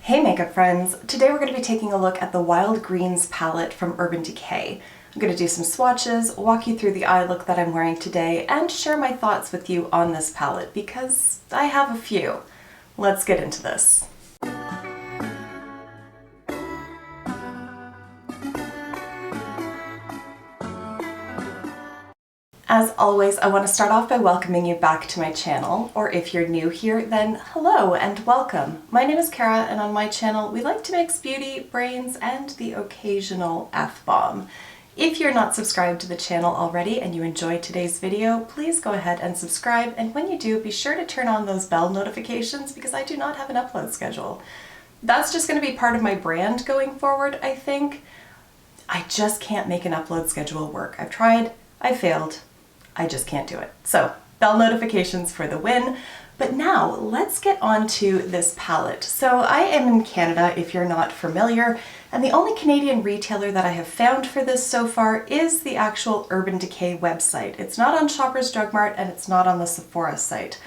Hey makeup friends! Today we're going to be taking a look at the Wild Greens palette from Urban Decay. I'm going to do some swatches, walk you through the eye look that I'm wearing today, and share my thoughts with you on this palette because I have a few. Let's get into this. As always, I want to start off by welcoming you back to my channel, or if you're new here, then hello and welcome. My name is Kara, and on my channel we like to mix beauty, brains, and the occasional F-bomb. If you're not subscribed to the channel already and you enjoyed today's video, please go ahead and subscribe, and when you do, be sure to turn on those bell notifications because I do not have an upload schedule. That's just going to be part of my brand going forward, I think. I just can't make an upload schedule work. I've tried, I failed. I just can't do it. So, bell notifications for the win. But now, let's get on to this palette. So I am in Canada, if you're not familiar, and the only Canadian retailer that I have found for this so far is the actual Urban Decay website. It's not on Shoppers Drug Mart and it's not on the Sephora site.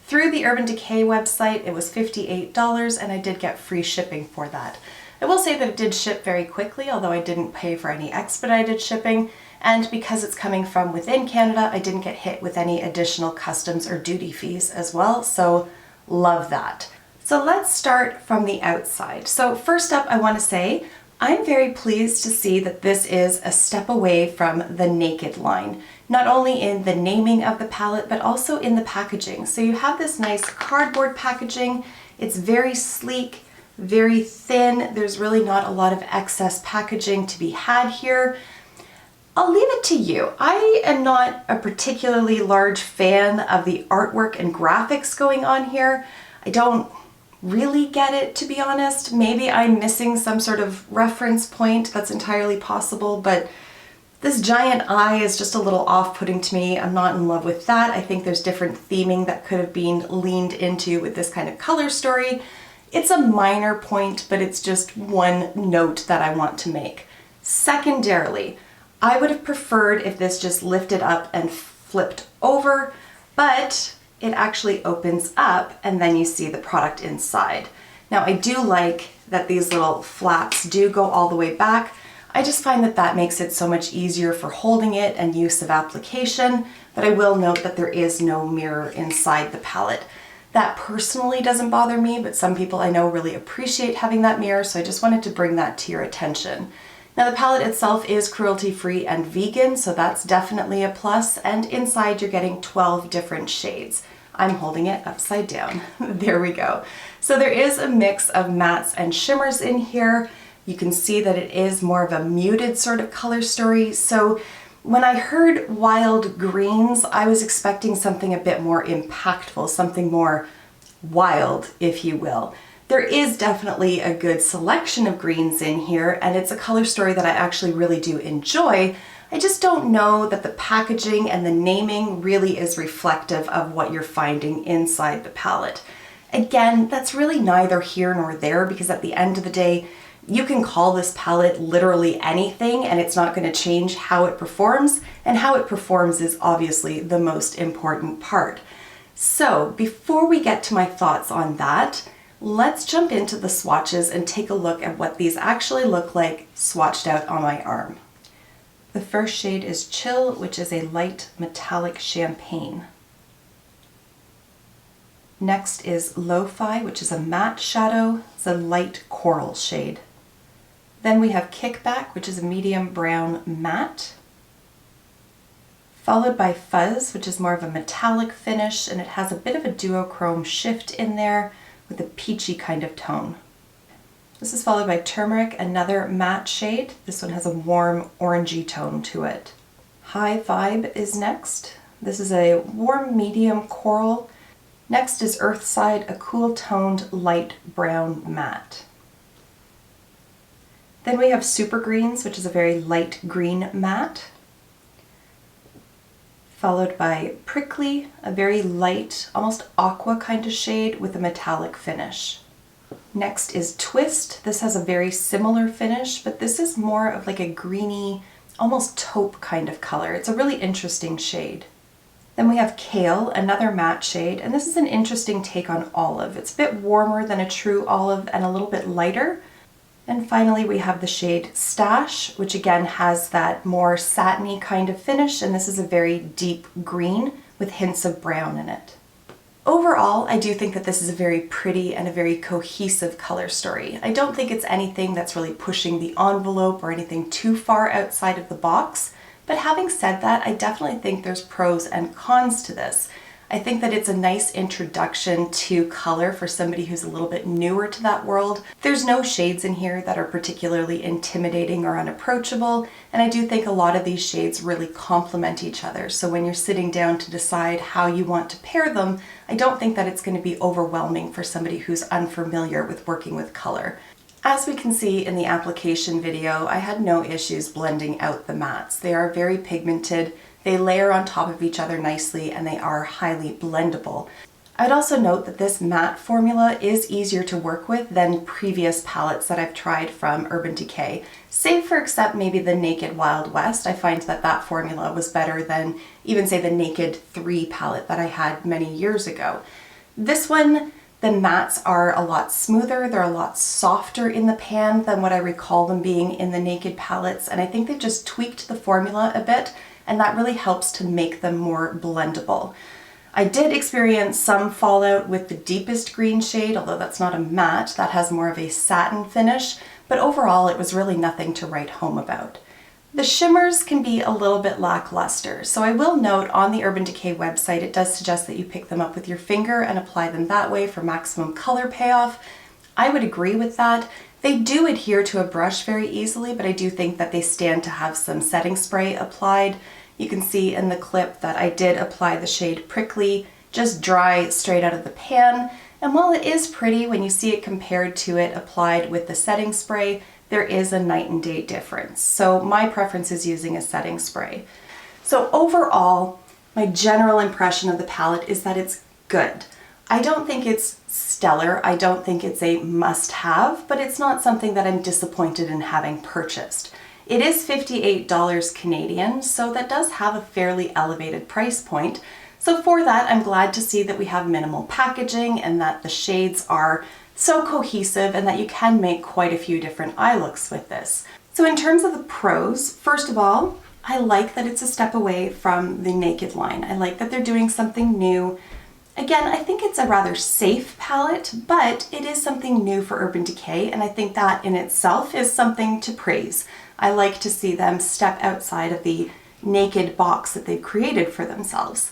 Through the Urban Decay website, it was $58 and I did get free shipping for that. I will say that it did ship very quickly, although I didn't pay for any expedited shipping. And because it's coming from within Canada, I didn't get hit with any additional customs or duty fees as well, so love that. So let's start from the outside. So first up, I want to say, I'm very pleased to see that this is a step away from the Naked line, not only in the naming of the palette, but also in the packaging. So you have this nice cardboard packaging. It's very sleek, very thin. There's really not a lot of excess packaging to be had here. I'll leave it to you. I am not a particularly large fan of the artwork and graphics going on here. I don't really get it, to be honest. Maybe I'm missing some sort of reference point. That's entirely possible, but this giant eye is just a little off-putting to me. I'm not in love with that. I think there's different theming that could have been leaned into with this kind of color story. It's a minor point, but it's just one note that I want to make. Secondarily, I would have preferred if this just lifted up and flipped over, but it actually opens up and then you see the product inside. Now I do like that these little flaps do go all the way back. I just find that that makes it so much easier for holding it and use of application, but I will note that there is no mirror inside the palette. That personally doesn't bother me, but some people I know really appreciate having that mirror, so I just wanted to bring that to your attention. Now the palette itself is cruelty-free and vegan, so that's definitely a plus, and inside you're getting 12 different shades. I'm holding it upside down. There we go. So there is a mix of mattes and shimmers in here. You can see that it is more of a muted sort of color story. So when I heard Wild Greens, I was expecting something a bit more impactful, something more wild, if you will. There is definitely a good selection of greens in here, and it's a color story that I actually really do enjoy. I just don't know that the packaging and the naming really is reflective of what you're finding inside the palette. Again, that's really neither here nor there because at the end of the day, you can call this palette literally anything and it's not going to change how it performs, and how it performs is obviously the most important part. So before we get to my thoughts on that, let's jump into the swatches and take a look at what these actually look like swatched out on my arm. The first shade is Chill, which is a light metallic champagne. Next is Lo-Fi, which is a matte shadow. It's a light coral shade. Then we have Kickback, which is a medium brown matte. Followed by Fuzz, which is more of a metallic finish, and it has a bit of a duochrome shift in there with a peachy kind of tone. This is followed by Turmeric, another matte shade. This one has a warm orangey tone to it. High Vibe is next. This is a warm medium coral. Next is Earthside, a cool toned light brown matte. Then we have Super Greens, which is a very light green matte. Followed by Prickly, a very light, almost aqua kind of shade with a metallic finish. Next is Twist. This has a very similar finish, but this is more of like a greeny, almost taupe kind of color. It's a really interesting shade. Then we have Kale, another matte shade, and this is an interesting take on olive. It's a bit warmer than a true olive and a little bit lighter. And finally we have the shade Stash, which again has that more satiny kind of finish, and this is a very deep green with hints of brown in it. Overall, I do think that this is a very pretty and a very cohesive color story. I don't think it's anything that's really pushing the envelope or anything too far outside of the box, but having said that, I definitely think there's pros and cons to this. I think that it's a nice introduction to color for somebody who's a little bit newer to that world. There's no shades in here that are particularly intimidating or unapproachable, and I do think a lot of these shades really complement each other. So when you're sitting down to decide how you want to pair them, I don't think that it's going to be overwhelming for somebody who's unfamiliar with working with color. As we can see in the application video, I had no issues blending out the mattes. They are very pigmented. They layer on top of each other nicely, and they are highly blendable. I'd also note that this matte formula is easier to work with than previous palettes that I've tried from Urban Decay. Save for except maybe the Naked Wild West, I find that that formula was better than even say the Naked 3 palette that I had many years ago. This one, the mattes are a lot smoother, they're a lot softer in the pan than what I recall them being in the Naked palettes, and I think they've just tweaked the formula a bit, and that really helps to make them more blendable. I did experience some fallout with the deepest green shade, although that's not a matte, that has more of a satin finish, but overall it was really nothing to write home about. The shimmers can be a little bit lackluster, so I will note on the Urban Decay website it does suggest that you pick them up with your finger and apply them that way for maximum color payoff. I would agree with that. They do adhere to a brush very easily, but I do think that they stand to have some setting spray applied. You can see in the clip that I did apply the shade Prickly, just dry straight out of the pan. And while it is pretty when you see it compared to it applied with the setting spray, there is a night and day difference. So my preference is using a setting spray. So overall, my general impression of the palette is that it's good. I don't think it's stellar, I don't think it's a must-have, but it's not something that I'm disappointed in having purchased. It is $58 Canadian, so that does have a fairly elevated price point. So for that, I'm glad to see that we have minimal packaging and that the shades are so cohesive and that you can make quite a few different eye looks with this. So in terms of the pros, first of all, I like that it's a step away from the Naked line. I like that they're doing something new. Again, I think it's a rather safe palette, but it is something new for Urban Decay, and I think that in itself is something to praise. I like to see them step outside of the Naked box that they've created for themselves.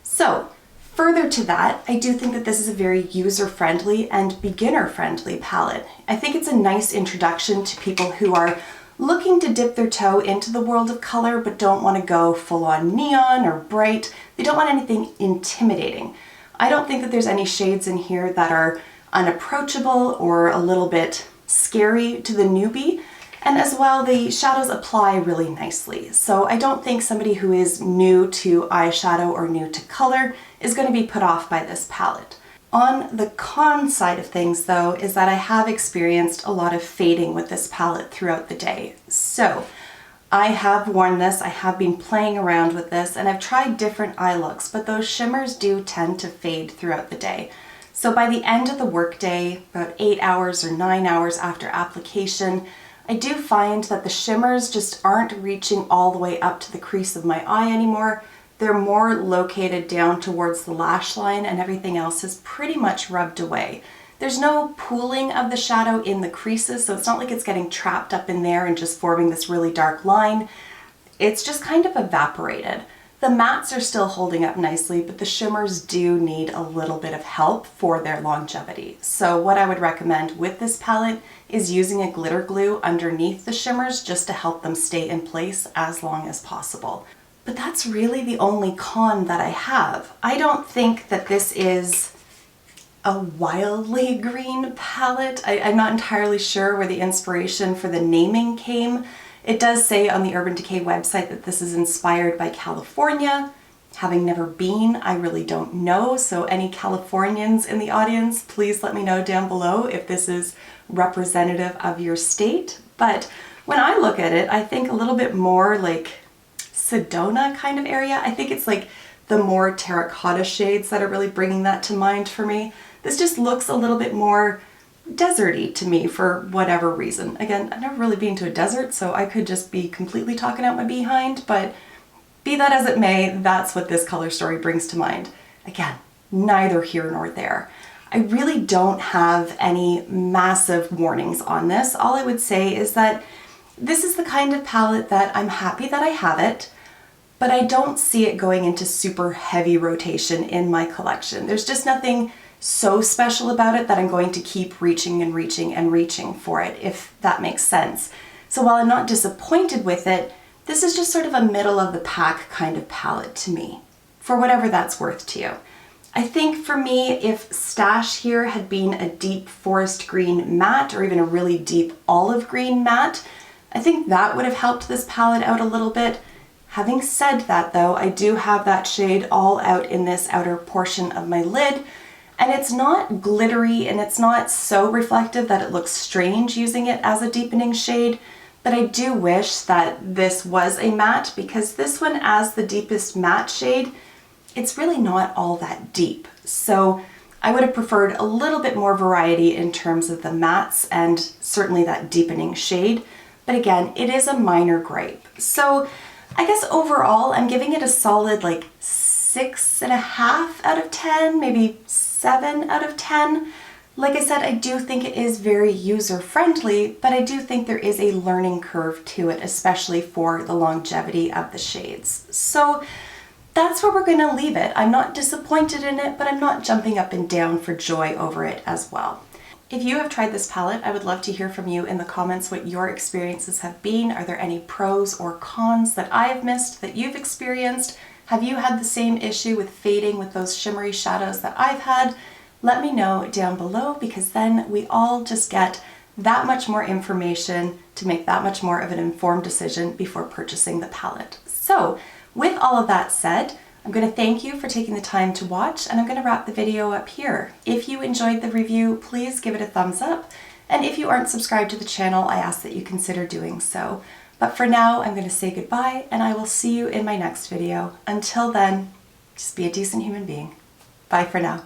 So, further to that, I do think that this is a very user-friendly and beginner-friendly palette. I think it's a nice introduction to people who are looking to dip their toe into the world of color but don't want to go full-on neon or bright. They don't want anything intimidating. I don't think that there's any shades in here that are unapproachable or a little bit scary to the newbie. And as well, the shadows apply really nicely. So I don't think somebody who is new to eyeshadow or new to color is going to be put off by this palette. On the con side of things though, is that I have experienced a lot of fading with this palette throughout the day. So I have worn this, I have been playing around with this, and I've tried different eye looks, but those shimmers do tend to fade throughout the day. So by the end of the workday, about 8 hours or 9 hours after application, I do find that the shimmers just aren't reaching all the way up to the crease of my eye anymore. They're more located down towards the lash line, and everything else is pretty much rubbed away. There's no pooling of the shadow in the creases, so it's not like it's getting trapped up in there and just forming this really dark line. It's just kind of evaporated. The mattes are still holding up nicely, but the shimmers do need a little bit of help for their longevity. So what I would recommend with this palette is using a glitter glue underneath the shimmers just to help them stay in place as long as possible. But that's really the only con that I have. I don't think that this is a wildly green palette. I'm not entirely sure where the inspiration for the naming came. It does say on the Urban Decay website that this is inspired by California. Having never been, I really don't know, so any Californians in the audience, please let me know down below if this is representative of your state. But when I look at it, I think a little bit more like Sedona kind of area. I think it's like the more terracotta shades that are really bringing that to mind for me. This just looks a little bit more deserty to me for whatever reason. Again, I've never really been to a desert, so I could just be completely talking out my behind, but be that as it may, that's what this color story brings to mind. Again, neither here nor there. I really don't have any massive warnings on this. All I would say is that this is the kind of palette that I'm happy that I have it, but I don't see it going into super heavy rotation in my collection. There's just nothing so special about it that I'm going to keep reaching and reaching and reaching for it, if that makes sense. So while I'm not disappointed with it, this is just sort of a middle of the pack kind of palette to me, for whatever that's worth to you. I think for me, if Stash here had been a deep forest green matte or even a really deep olive green matte, I think that would have helped this palette out a little bit. Having said that though, I do have that shade all out in this outer portion of my lid, and it's not glittery and it's not so reflective that it looks strange using it as a deepening shade, but I do wish that this was a matte, because this one as the deepest matte shade, it's really not all that deep. So I would have preferred a little bit more variety in terms of the mattes and certainly that deepening shade. But again, it is a minor gripe. So I guess overall, I'm giving it a solid like 6.5 out of 10, maybe 7 out of 10. Like I said, I do think it is very user-friendly, but I do think there is a learning curve to it, especially for the longevity of the shades. So that's where we're going to leave it. I'm not disappointed in it, but I'm not jumping up and down for joy over it as well. If you have tried this palette, I would love to hear from you in the comments what your experiences have been. Are there any pros or cons that I have missed that you've experienced? Have you had the same issue with fading with those shimmery shadows that I've had? Let me know down below, because then we all just get that much more information to make that much more of an informed decision before purchasing the palette. So with all of that said, I'm going to thank you for taking the time to watch, and I'm going to wrap the video up here. If you enjoyed the review, please give it a thumbs up. And if you aren't subscribed to the channel, I ask that you consider doing so. But for now, I'm going to say goodbye, and I will see you in my next video. Until then, just be a decent human being. Bye for now.